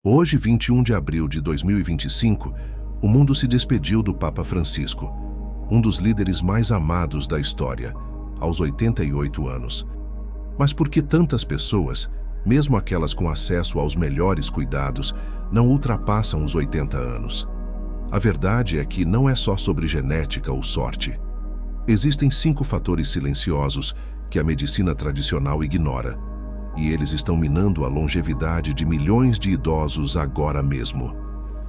Hoje, 21 de abril de 2025, o mundo se despediu do Papa Francisco, um dos líderes mais amados da história, aos 88 anos. Mas por que tantas pessoas, mesmo aquelas com acesso aos melhores cuidados, não ultrapassam os 80 anos? A verdade é que não é só sobre genética ou sorte. Existem 5 fatores silenciosos que a medicina tradicional ignora, e eles estão minando a longevidade de milhões de idosos agora mesmo.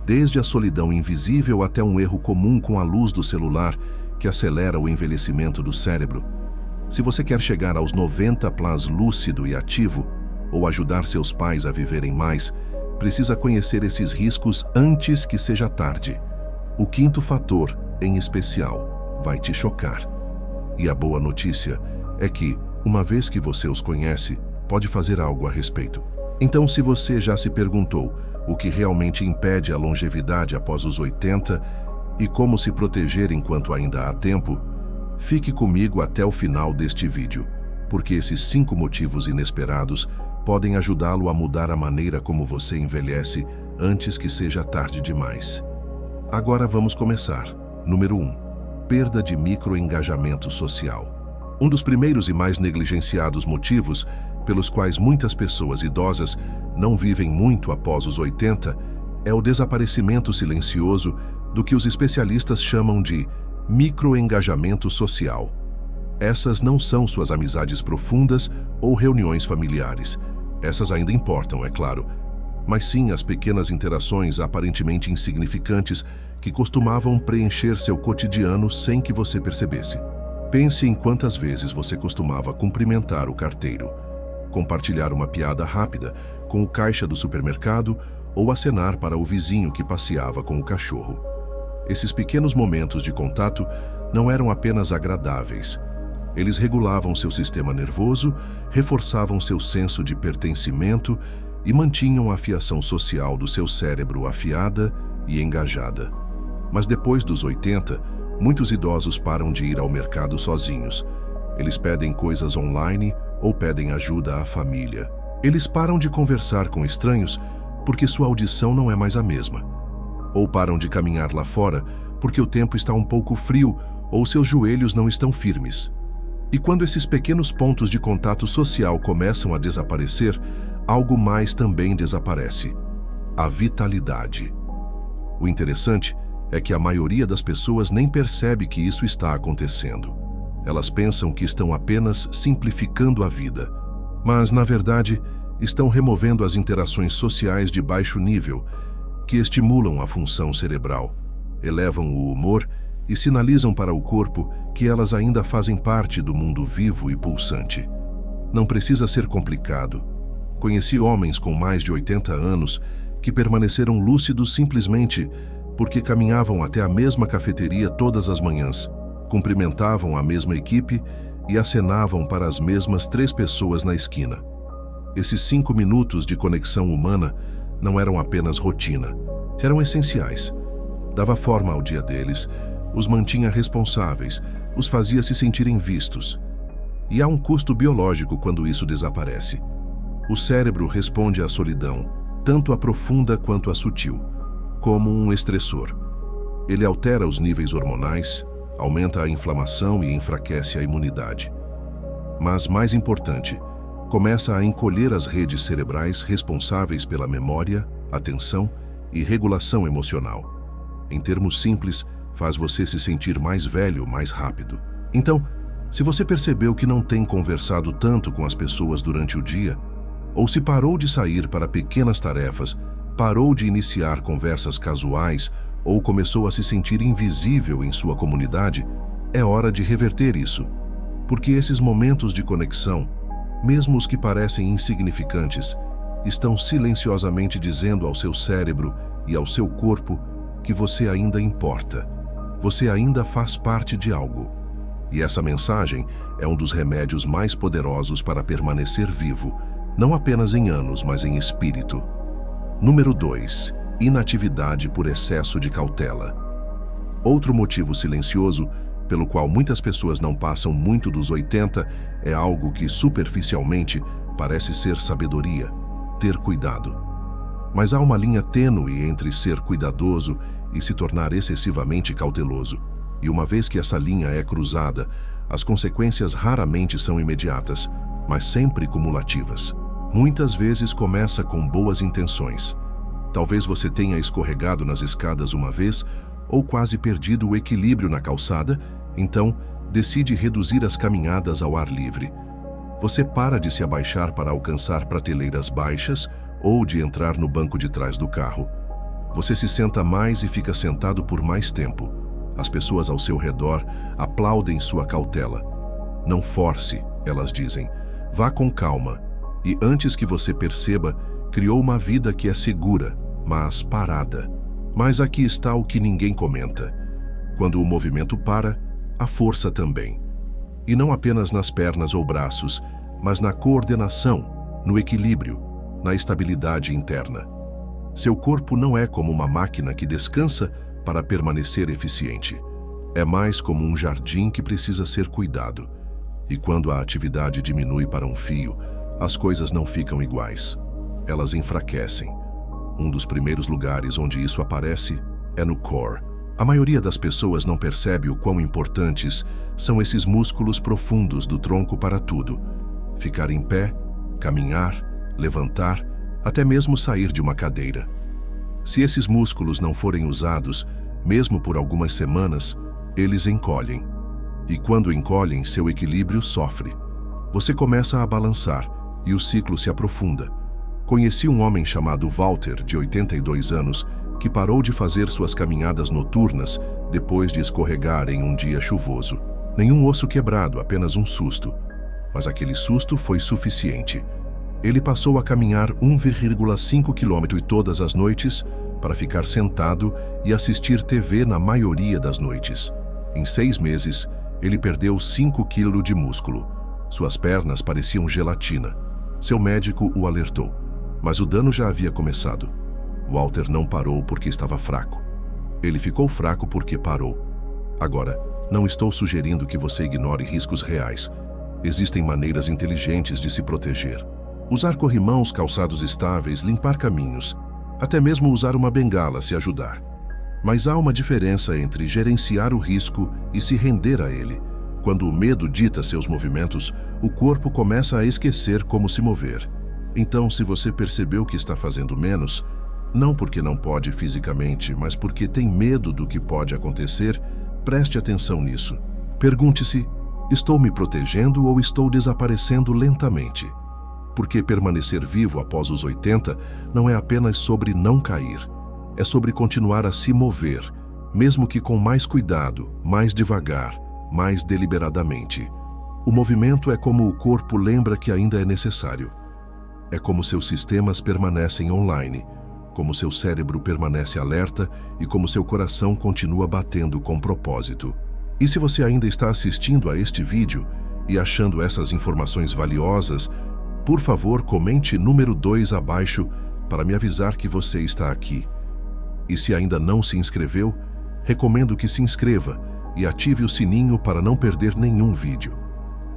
Desde a solidão invisível até um erro comum com a luz do celular que acelera o envelhecimento do cérebro. Se você quer chegar aos 90+ lúcido e ativo, ou ajudar seus pais a viverem mais, precisa conhecer esses riscos antes que seja tarde. O 5º fator, em especial, vai te chocar. E a boa notícia é que, uma vez que você os conhece, pode fazer algo a respeito. Então, se você já se perguntou o que realmente impede a longevidade após os 80 e como se proteger enquanto ainda há tempo, fique comigo até o final deste vídeo, porque esses 5 motivos inesperados podem ajudá-lo a mudar a maneira como você envelhece antes que seja tarde demais. Agora vamos começar. Número 1. Perda de microengajamento social. Um dos primeiros e mais negligenciados motivos pelos quais muitas pessoas idosas não vivem muito após os 80 é o desaparecimento silencioso do que os especialistas chamam de microengajamento social. Essas não são suas amizades profundas ou reuniões familiares. Essas ainda importam, é claro, mas sim as pequenas interações aparentemente insignificantes que costumavam preencher seu cotidiano sem que você percebesse. Pense em quantas vezes você costumava cumprimentar o carteiro, compartilhar uma piada rápida com o caixa do supermercado ou acenar para o vizinho que passeava com o cachorro. Esses pequenos momentos de contato não eram apenas agradáveis. Eles regulavam seu sistema nervoso, reforçavam seu senso de pertencimento e mantinham a fiação social do seu cérebro afiada e engajada. Mas depois dos 80, muitos idosos param de ir ao mercado sozinhos. Eles pedem coisas online ou pedem ajuda à família. Eles param de conversar com estranhos porque sua audição não é mais a mesma. Ou param de caminhar lá fora porque o tempo está um pouco frio ou seus joelhos não estão firmes. E quando esses pequenos pontos de contato social começam a desaparecer, algo mais também desaparece: a vitalidade. O interessante é que a maioria das pessoas nem percebe que isso está acontecendo. Elas pensam que estão apenas simplificando a vida, mas, na verdade, estão removendo as interações sociais de baixo nível, que estimulam a função cerebral, elevam o humor e sinalizam para o corpo que elas ainda fazem parte do mundo vivo e pulsante. Não precisa ser complicado. Conheci homens com mais de 80 anos que permaneceram lúcidos simplesmente porque caminhavam até a mesma cafeteria todas as manhãs, cumprimentavam a mesma equipe e acenavam para as mesmas 3 pessoas na esquina. Esses 5 minutos de conexão humana não eram apenas rotina, eram essenciais. Dava forma ao dia deles, os mantinha responsáveis, os fazia se sentirem vistos. E há um custo biológico quando isso desaparece. O cérebro responde à solidão, tanto a profunda quanto a sutil, como um estressor. Ele altera os níveis hormonais, aumenta a inflamação e enfraquece a imunidade. Mas, mais importante, começa a encolher as redes cerebrais responsáveis pela memória, atenção e regulação emocional. Em termos simples, faz você se sentir mais velho mais rápido. Então, se você percebeu que não tem conversado tanto com as pessoas durante o dia, ou se parou de sair para pequenas tarefas, parou de iniciar conversas casuais ou começou a se sentir invisível em sua comunidade, é hora de reverter isso. Porque esses momentos de conexão, mesmo os que parecem insignificantes, estão silenciosamente dizendo ao seu cérebro e ao seu corpo que você ainda importa. Você ainda faz parte de algo. E essa mensagem é um dos remédios mais poderosos para permanecer vivo, não apenas em anos, mas em espírito. Número 2. Inatividade por excesso de cautela. Outro motivo silencioso pelo qual muitas pessoas não passam muito dos 80 é algo que superficialmente parece ser sabedoria: ter cuidado. Mas há uma linha tênue entre ser cuidadoso e se tornar excessivamente cauteloso. E uma vez que essa linha é cruzada, as consequências raramente são imediatas, mas sempre cumulativas. Muitas vezes começa com boas intenções. Talvez você tenha escorregado nas escadas uma vez ou quase perdido o equilíbrio na calçada, então decide reduzir as caminhadas ao ar livre. Você para de se abaixar para alcançar prateleiras baixas ou de entrar no banco de trás do carro. Você se senta mais e fica sentado por mais tempo. As pessoas ao seu redor aplaudem sua cautela. Não force, elas dizem. Vá com calma. E antes que você perceba, criou uma vida que é segura, mas parada. Mas aqui está o que ninguém comenta. Quando o movimento para, a força também. E não apenas nas pernas ou braços, mas na coordenação, no equilíbrio, na estabilidade interna. Seu corpo não é como uma máquina que descansa para permanecer eficiente. É mais como um jardim que precisa ser cuidado. E quando a atividade diminui para um fio, as coisas não ficam iguais. Elas enfraquecem. Um dos primeiros lugares onde isso aparece é no core. A maioria das pessoas não percebe o quão importantes são esses músculos profundos do tronco para tudo. Ficar em pé, caminhar, levantar, até mesmo sair de uma cadeira. Se esses músculos não forem usados, mesmo por algumas semanas, eles encolhem. E quando encolhem, seu equilíbrio sofre. Você começa a balançar e o ciclo se aprofunda. Conheci um homem chamado Walter, de 82 anos, que parou de fazer suas caminhadas noturnas depois de escorregar em um dia chuvoso. Nenhum osso quebrado, apenas um susto. Mas aquele susto foi suficiente. Ele passou a caminhar 1,5 km todas as noites para ficar sentado e assistir TV na maioria das noites. Em 6 meses, ele perdeu 5 kg de músculo. Suas pernas pareciam gelatina. Seu médico o alertou, mas o dano já havia começado. Walter não parou porque estava fraco. Ele ficou fraco porque parou. Agora, não estou sugerindo que você ignore riscos reais. Existem maneiras inteligentes de se proteger. Usar corrimãos, calçados estáveis, limpar caminhos, até mesmo usar uma bengala se ajudar. Mas há uma diferença entre gerenciar o risco e se render a ele. Quando o medo dita seus movimentos, o corpo começa a esquecer como se mover. Então, se você percebeu que está fazendo menos, não porque não pode fisicamente, mas porque tem medo do que pode acontecer, preste atenção nisso. Pergunte-se: estou me protegendo ou estou desaparecendo lentamente? Porque permanecer vivo após os 80 não é apenas sobre não cair. É sobre continuar a se mover, mesmo que com mais cuidado, mais devagar, mais deliberadamente. O movimento é como o corpo lembra que ainda é necessário. É como seus sistemas permanecem online, como seu cérebro permanece alerta e como seu coração continua batendo com propósito. E se você ainda está assistindo a este vídeo e achando essas informações valiosas, por favor, comente número 2 abaixo para me avisar que você está aqui. E se ainda não se inscreveu, recomendo que se inscreva e ative o sininho para não perder nenhum vídeo.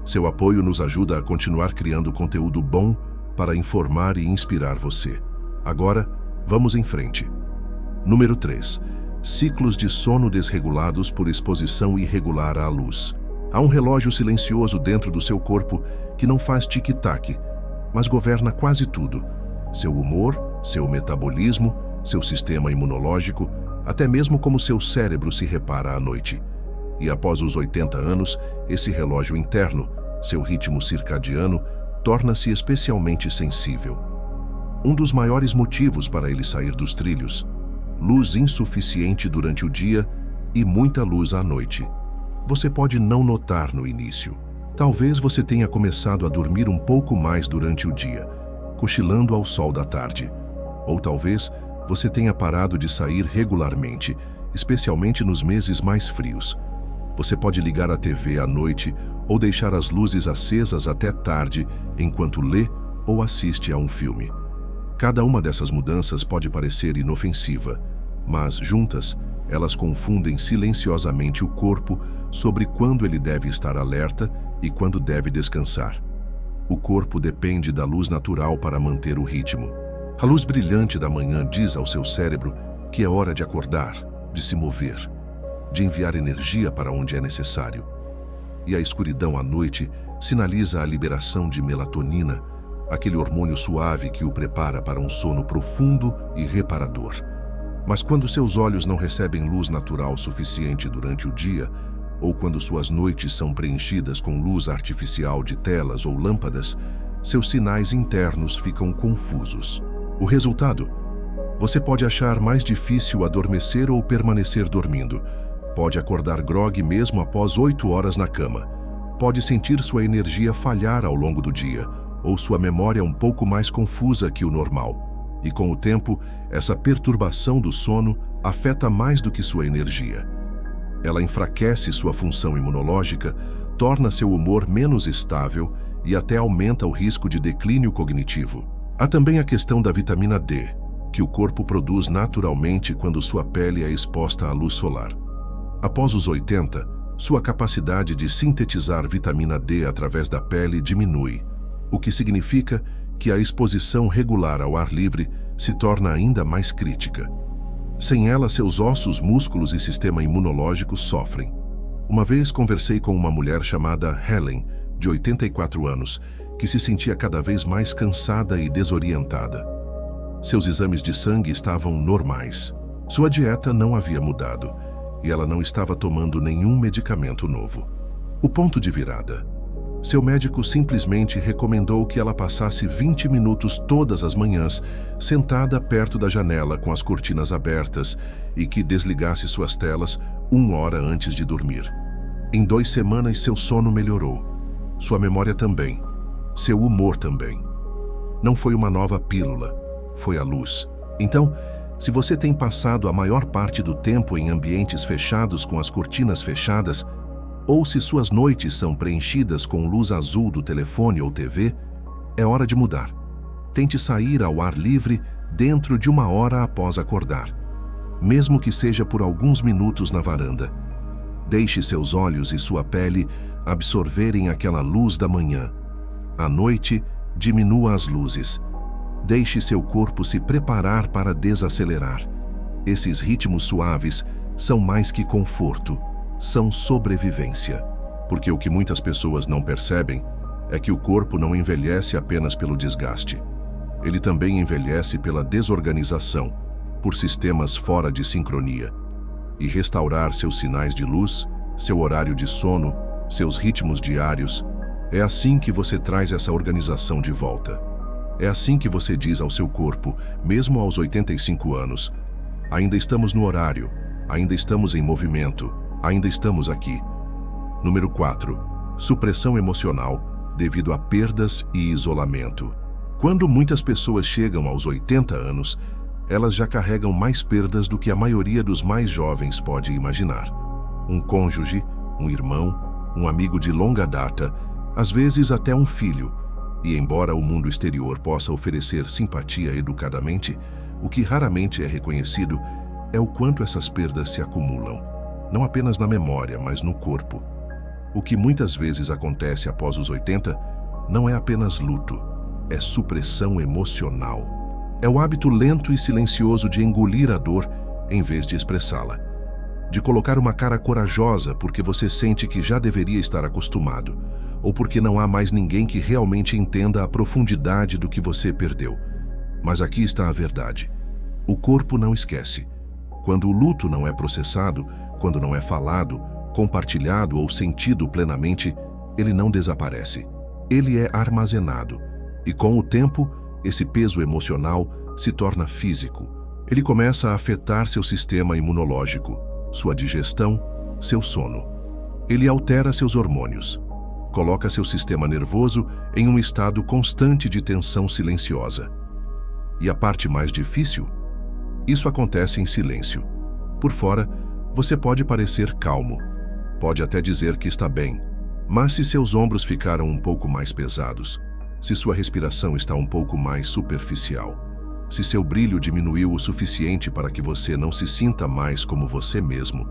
Seu apoio nos ajuda a continuar criando conteúdo bom para informar e inspirar você. Agora, vamos em frente. Número 3. Ciclos de sono desregulados por exposição irregular à luz. Há um relógio silencioso dentro do seu corpo que não faz tic-tac, mas governa quase tudo. Seu humor, seu metabolismo, seu sistema imunológico, até mesmo como seu cérebro se repara à noite. E após os 80 anos, esse relógio interno, seu ritmo circadiano, torna-se especialmente sensível. Um dos maiores motivos para ele sair dos trilhos: luz insuficiente durante o dia e muita luz à noite. Você pode não notar no início. Talvez você tenha começado a dormir um pouco mais durante o dia, cochilando ao sol da tarde. Ou talvez você tenha parado de sair regularmente, especialmente nos meses mais frios. Você pode ligar a TV à noite ou deixar as luzes acesas até tarde enquanto lê ou assiste a um filme. Cada uma dessas mudanças pode parecer inofensiva, mas, juntas, elas confundem silenciosamente o corpo sobre quando ele deve estar alerta e quando deve descansar. O corpo depende da luz natural para manter o ritmo. A luz brilhante da manhã diz ao seu cérebro que é hora de acordar, de se mover, de enviar energia para onde é necessário. E a escuridão à noite sinaliza a liberação de melatonina, aquele hormônio suave que o prepara para um sono profundo e reparador. Mas quando seus olhos não recebem luz natural suficiente durante o dia, ou quando suas noites são preenchidas com luz artificial de telas ou lâmpadas, seus sinais internos ficam confusos. O resultado? Você pode achar mais difícil adormecer ou permanecer dormindo. Pode acordar grogue mesmo após 8 horas na cama. Pode sentir sua energia falhar ao longo do dia, ou sua memória um pouco mais confusa que o normal. E com o tempo, essa perturbação do sono afeta mais do que sua energia. Ela enfraquece sua função imunológica, torna seu humor menos estável e até aumenta o risco de declínio cognitivo. Há também a questão da vitamina D, que o corpo produz naturalmente quando sua pele é exposta à luz solar. Após os 80, sua capacidade de sintetizar vitamina D através da pele diminui, o que significa que a exposição regular ao ar livre se torna ainda mais crítica. Sem ela, seus ossos, músculos e sistema imunológico sofrem. Uma vez conversei com uma mulher chamada Helen, de 84 anos, que se sentia cada vez mais cansada e desorientada. Seus exames de sangue estavam normais. Sua dieta não havia mudado e ela não estava tomando nenhum medicamento novo. O ponto de virada. Seu médico simplesmente recomendou que ela passasse 20 minutos todas as manhãs sentada perto da janela com as cortinas abertas e que desligasse suas telas 1 hora antes de dormir. Em 2 semanas, seu sono melhorou. Sua memória também. Seu humor também. Não foi uma nova pílula, foi a luz. Então, se você tem passado a maior parte do tempo em ambientes fechados com as cortinas fechadas, ou se suas noites são preenchidas com luz azul do telefone ou TV, é hora de mudar. Tente sair ao ar livre dentro de 1 hora após acordar, mesmo que seja por alguns minutos na varanda. Deixe seus olhos e sua pele absorverem aquela luz da manhã. À noite, diminua as luzes. Deixe seu corpo se preparar para desacelerar. Esses ritmos suaves são mais que conforto. São sobrevivência. Porque o que muitas pessoas não percebem é que o corpo não envelhece apenas pelo desgaste. Ele também envelhece pela desorganização, por sistemas fora de sincronia. E restaurar seus sinais de luz, seu horário de sono, seus ritmos diários, é assim que você traz essa organização de volta. É assim que você diz ao seu corpo, mesmo aos 85 anos, ainda estamos no horário, ainda estamos em movimento, ainda estamos aqui. Número 4. Supressão emocional devido a perdas e isolamento. Quando muitas pessoas chegam aos 80 anos, elas já carregam mais perdas do que a maioria dos mais jovens pode imaginar. Um cônjuge, um irmão, um amigo de longa data, às vezes até um filho. E embora o mundo exterior possa oferecer simpatia educadamente, o que raramente é reconhecido é o quanto essas perdas se acumulam. Não apenas na memória, mas no corpo. O que muitas vezes acontece após os 80 não é apenas luto, é supressão emocional. É o hábito lento e silencioso de engolir a dor em vez de expressá-la. De colocar uma cara corajosa porque você sente que já deveria estar acostumado, ou porque não há mais ninguém que realmente entenda a profundidade do que você perdeu. Mas aqui está a verdade. O corpo não esquece. Quando o luto não é processado, quando não é falado, compartilhado ou sentido plenamente, ele não desaparece. Ele é armazenado. E com o tempo, esse peso emocional se torna físico. Ele começa a afetar seu sistema imunológico, sua digestão, seu sono. Ele altera seus hormônios. Coloca seu sistema nervoso em um estado constante de tensão silenciosa. E a parte mais difícil? Isso acontece em silêncio. Por fora, você pode parecer calmo. Pode até dizer que está bem. Mas se seus ombros ficaram um pouco mais pesados, se sua respiração está um pouco mais superficial, se seu brilho diminuiu o suficiente para que você não se sinta mais como você mesmo,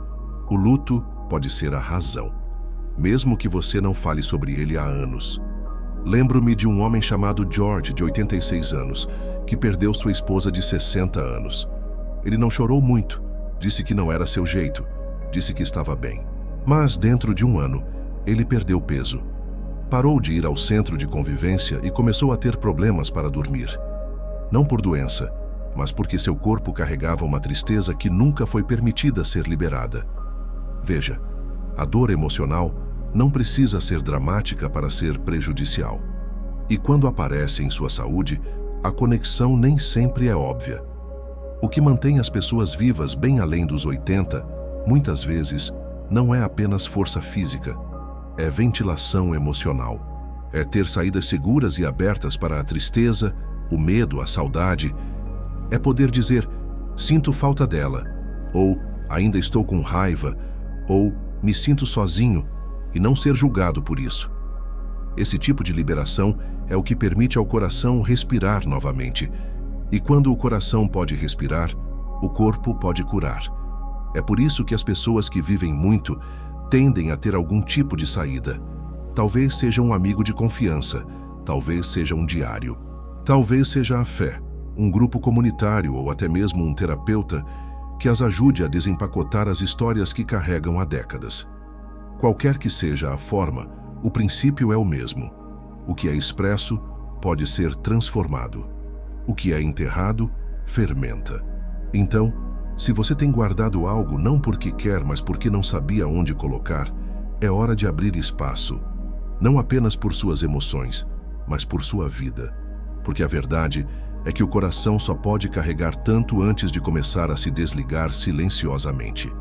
o luto pode ser a razão, mesmo que você não fale sobre ele há anos. Lembro-me de um homem chamado George, de 86 anos, que perdeu sua esposa de 60 anos. Ele não chorou muito, disse que não era seu jeito, disse que estava bem. Mas dentro de um ano, ele perdeu peso. Parou de ir ao centro de convivência e começou a ter problemas para dormir. Não por doença, mas porque seu corpo carregava uma tristeza que nunca foi permitida ser liberada. Veja, a dor emocional não precisa ser dramática para ser prejudicial. E quando aparece em sua saúde, a conexão nem sempre é óbvia. O que mantém as pessoas vivas bem além dos 80, muitas vezes, não é apenas força física, é ventilação emocional. É ter saídas seguras e abertas para a tristeza, o medo, a saudade. É poder dizer, sinto falta dela, ou ainda estou com raiva, ou me sinto sozinho, e não ser julgado por isso. Esse tipo de liberação é o que permite ao coração respirar novamente. E quando o coração pode respirar, o corpo pode curar. É por isso que as pessoas que vivem muito tendem a ter algum tipo de saída. Talvez seja um amigo de confiança, talvez seja um diário, talvez seja a fé, um grupo comunitário ou até mesmo um terapeuta que as ajude a desempacotar as histórias que carregam há décadas. Qualquer que seja a forma, o princípio é o mesmo. O que é expresso pode ser transformado. O que é enterrado, fermenta. Então, se você tem guardado algo não porque quer, mas porque não sabia onde colocar, é hora de abrir espaço. Não apenas por suas emoções, mas por sua vida. Porque a verdade é que o coração só pode carregar tanto antes de começar a se desligar silenciosamente.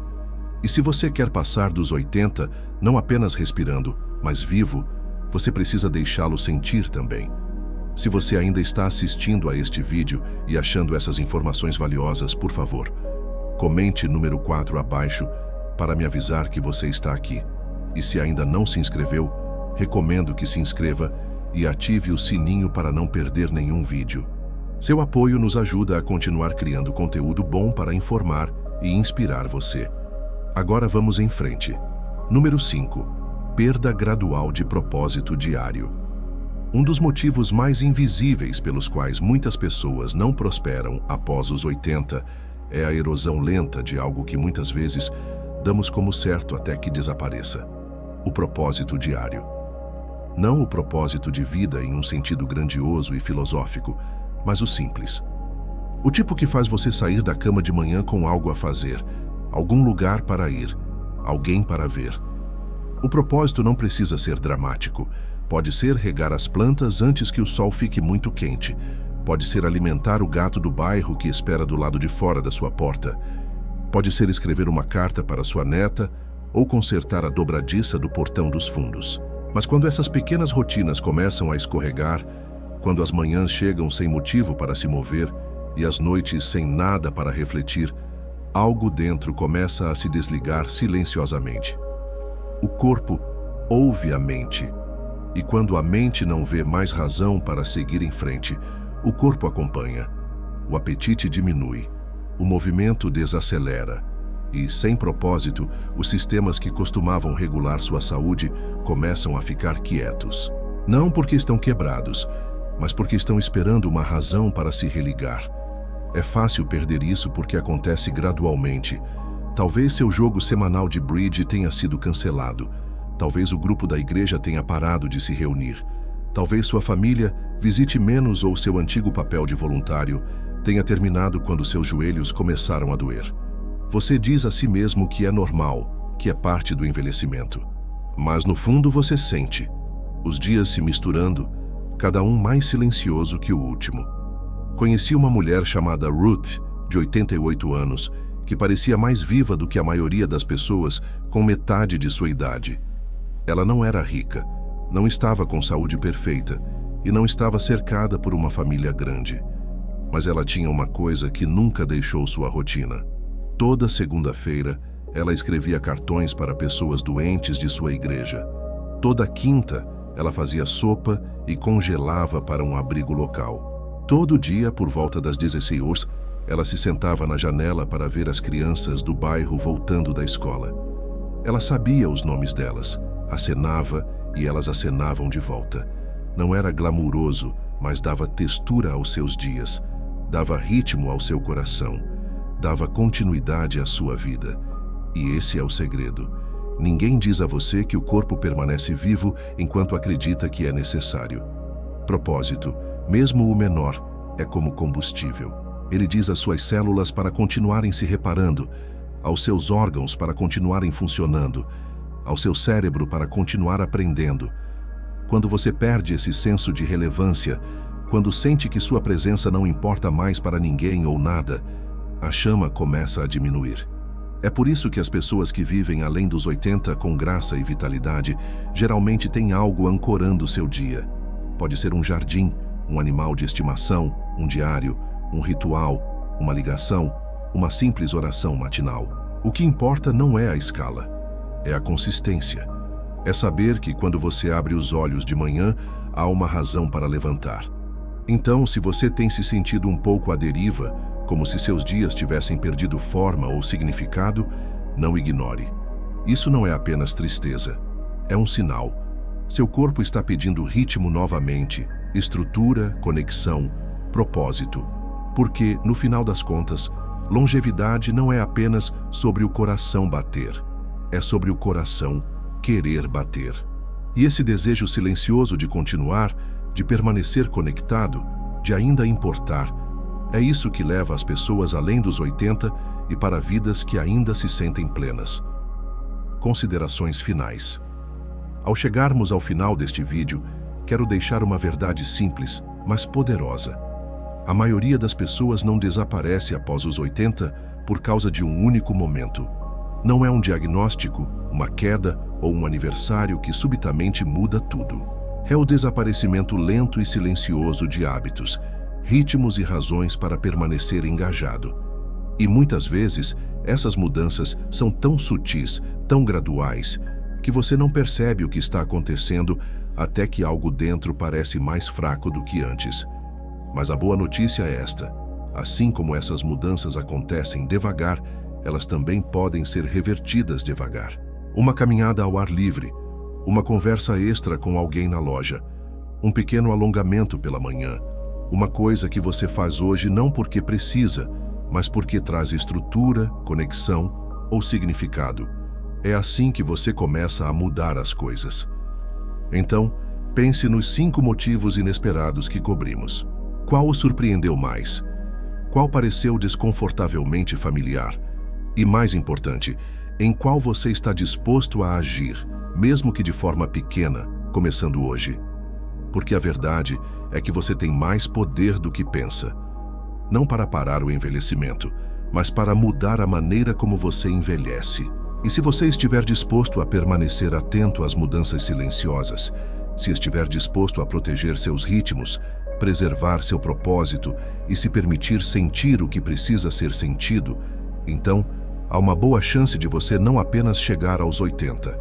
E se você quer passar dos 80, não apenas respirando, mas vivo, você precisa deixá-lo sentir também. Se você ainda está assistindo a este vídeo e achando essas informações valiosas, por favor, comente número 4 abaixo para me avisar que você está aqui. E se ainda não se inscreveu, recomendo que se inscreva e ative o sininho para não perder nenhum vídeo. Seu apoio nos ajuda a continuar criando conteúdo bom para informar e inspirar você. Agora vamos em frente. Número 5. Perda gradual de propósito diário. Um dos motivos mais invisíveis pelos quais muitas pessoas não prosperam após os 80 é a erosão lenta de algo que muitas vezes damos como certo até que desapareça. O propósito diário. Não o propósito de vida em um sentido grandioso e filosófico, mas o simples. O tipo que faz você sair da cama de manhã com algo a fazer, algum lugar para ir, alguém para ver. O propósito não precisa ser dramático. Pode ser regar as plantas antes que o sol fique muito quente. Pode ser alimentar o gato do bairro que espera do lado de fora da sua porta. Pode ser escrever uma carta para sua neta ou consertar a dobradiça do portão dos fundos. Mas quando essas pequenas rotinas começam a escorregar, quando as manhãs chegam sem motivo para se mover e as noites sem nada para refletir, algo dentro começa a se desligar silenciosamente. O corpo ouve a mente. E quando a mente não vê mais razão para seguir em frente, o corpo acompanha. O apetite diminui, o movimento desacelera. E, sem propósito, os sistemas que costumavam regular sua saúde começam a ficar quietos. Não porque estão quebrados, mas porque estão esperando uma razão para se religar. É fácil perder isso porque acontece gradualmente. Talvez seu jogo semanal de bridge tenha sido cancelado. Talvez o grupo da igreja tenha parado de se reunir. Talvez sua família visite menos ou seu antigo papel de voluntário tenha terminado quando seus joelhos começaram a doer. Você diz a si mesmo que é normal, que é parte do envelhecimento. Mas no fundo você sente, os dias se misturando, cada um mais silencioso que o último. Conheci uma mulher chamada Ruth, de 88 anos, que parecia mais viva do que a maioria das pessoas com metade de sua idade. Ela não era rica, não estava com saúde perfeita e não estava cercada por uma família grande. Mas ela tinha uma coisa que nunca deixou sua rotina. Toda segunda-feira, ela escrevia cartões para pessoas doentes de sua igreja. Toda quinta, ela fazia sopa e congelava para um abrigo local. Todo dia, por volta das 16 horas, ela se sentava na janela para ver as crianças do bairro voltando da escola. Ela sabia os nomes delas, acenava e elas acenavam de volta. Não era glamuroso, mas dava textura aos seus dias. dava ritmo ao seu coração, dava continuidade à sua vida. E esse é o segredo. Ninguém diz a você que o corpo permanece vivo enquanto acredita que é necessário. Propósito, mesmo o menor, é como combustível. Ele diz às suas células para continuarem se reparando, aos seus órgãos para continuarem funcionando, ao seu cérebro para continuar aprendendo. Quando você perde esse senso de relevância, quando sente que sua presença não importa mais para ninguém ou nada, a chama começa a diminuir. É por isso que as pessoas que vivem além dos 80 com graça e vitalidade geralmente têm algo ancorando seu dia. Pode ser um jardim, um animal de estimação, um diário, um ritual, uma ligação, uma simples oração matinal. O que importa não é a escala, é a consistência. É saber que quando você abre os olhos de manhã, há uma razão para levantar. Então, se você tem se sentido um pouco à deriva, como se seus dias tivessem perdido forma ou significado, não ignore. Isso não é apenas tristeza, é um sinal. Seu corpo está pedindo ritmo novamente, estrutura, conexão, propósito. Porque, no final das contas, longevidade não é apenas sobre o coração bater, é sobre o coração querer bater. E esse desejo silencioso de continuar, de permanecer conectado, de ainda importar, é isso que leva as pessoas além dos 80 e para vidas que ainda se sentem plenas. Considerações finais. Ao chegarmos ao final deste vídeo, quero deixar uma verdade simples, mas poderosa. A maioria das pessoas não desaparece após os 80 por causa de um único momento. Não é um diagnóstico, uma queda ou um aniversário que subitamente muda tudo. É o desaparecimento lento e silencioso de hábitos, ritmos e razões para permanecer engajado. E muitas vezes, essas mudanças são tão sutis, tão graduais, que você não percebe o que está acontecendo até que algo dentro parece mais fraco do que antes. Mas a boa notícia é esta: assim como essas mudanças acontecem devagar, elas também podem ser revertidas devagar. Uma caminhada ao ar livre, uma conversa extra com alguém na loja, um pequeno alongamento pela manhã, uma coisa que você faz hoje não porque precisa, mas porque traz estrutura, conexão ou significado. É assim que você começa a mudar as coisas. Então, pense nos 5 motivos inesperados que cobrimos. Qual o surpreendeu mais? Qual pareceu desconfortavelmente familiar? E mais importante, em qual você está disposto a agir, mesmo que de forma pequena, começando hoje? Porque a verdade é que você tem mais poder do que pensa. Não para parar o envelhecimento, mas para mudar a maneira como você envelhece. E se você estiver disposto a permanecer atento às mudanças silenciosas, se estiver disposto a proteger seus ritmos, preservar seu propósito e se permitir sentir o que precisa ser sentido, então há uma boa chance de você não apenas chegar aos 80.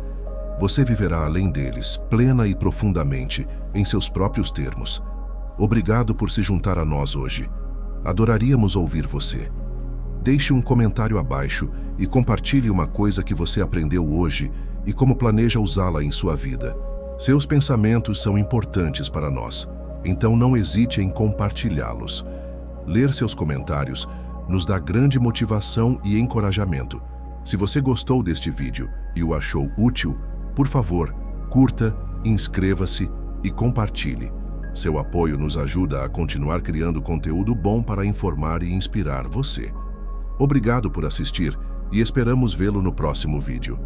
Você viverá além deles, plena e profundamente, em seus próprios termos. Obrigado por se juntar a nós hoje. Adoraríamos ouvir você. Deixe um comentário abaixo e compartilhe uma coisa que você aprendeu hoje e como planeja usá-la em sua vida. Seus pensamentos são importantes para nós, então não hesite em compartilhá-los. Ler seus comentários nos dá grande motivação e encorajamento. Se você gostou deste vídeo e o achou útil, por favor, curta, inscreva-se e compartilhe. Seu apoio nos ajuda a continuar criando conteúdo bom para informar e inspirar você. Obrigado por assistir e esperamos vê-lo no próximo vídeo.